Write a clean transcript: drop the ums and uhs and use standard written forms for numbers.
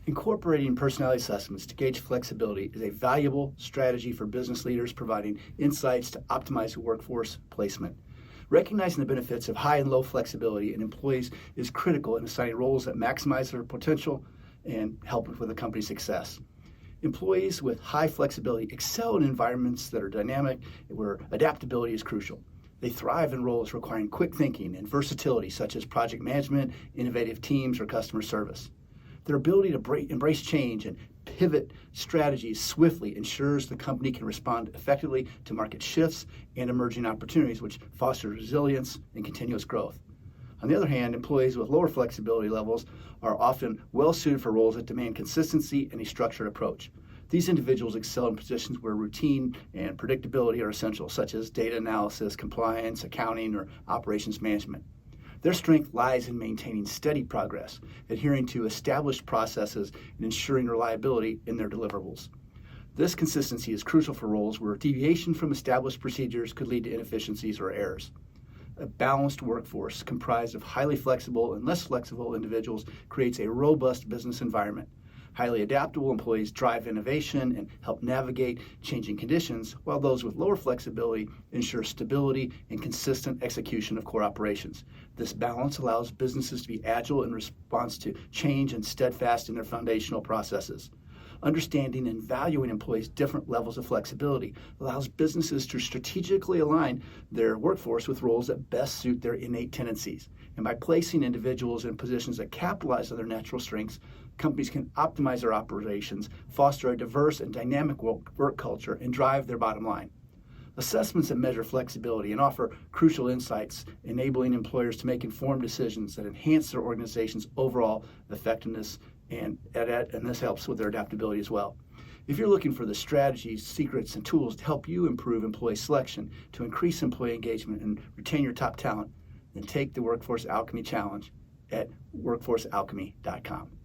Incorporating personality assessments to gauge flexibility is a valuable strategy for business leaders, providing insights to optimize workforce placement. Recognizing the benefits of high and low flexibility in employees is critical in assigning roles that maximize their potential and help with the company's success. Employees with high flexibility excel in environments that are dynamic, where adaptability is crucial. They thrive in roles requiring quick thinking and versatility, such as project management, innovative teams, or customer service. Their ability to embrace change and pivot strategies swiftly ensures the company can respond effectively to market shifts and emerging opportunities, which foster resilience and continuous growth. On the other hand, employees with lower flexibility levels are often well suited for roles that demand consistency and a structured approach. These individuals excel in positions where routine and predictability are essential, such as data analysis, compliance, accounting, or operations management. Their strength lies in maintaining steady progress, adhering to established processes, and ensuring reliability in their deliverables. This consistency is crucial for roles where deviation from established procedures could lead to inefficiencies or errors. A balanced workforce comprised of highly flexible and less flexible individuals creates a robust business environment. Highly adaptable employees drive innovation and help navigate changing conditions, while those with lower flexibility ensure stability and consistent execution of core operations. This balance allows businesses to be agile in response to change and steadfast in their foundational processes. Understanding and valuing employees' different levels of flexibility allows businesses to strategically align their workforce with roles that best suit their innate tendencies. And by placing individuals in positions that capitalize on their natural strengths, companies can optimize their operations, foster a diverse and dynamic work culture, and drive their bottom line. Assessments that measure flexibility and offer crucial insights, enabling employers to make informed decisions that enhance their organization's overall effectiveness, and this helps with their adaptability as well. If you're looking for the strategies, secrets, and tools to help you improve employee selection, to increase employee engagement, and retain your top talent, then take the Workforce Alchemy Challenge at workforcealchemy.com.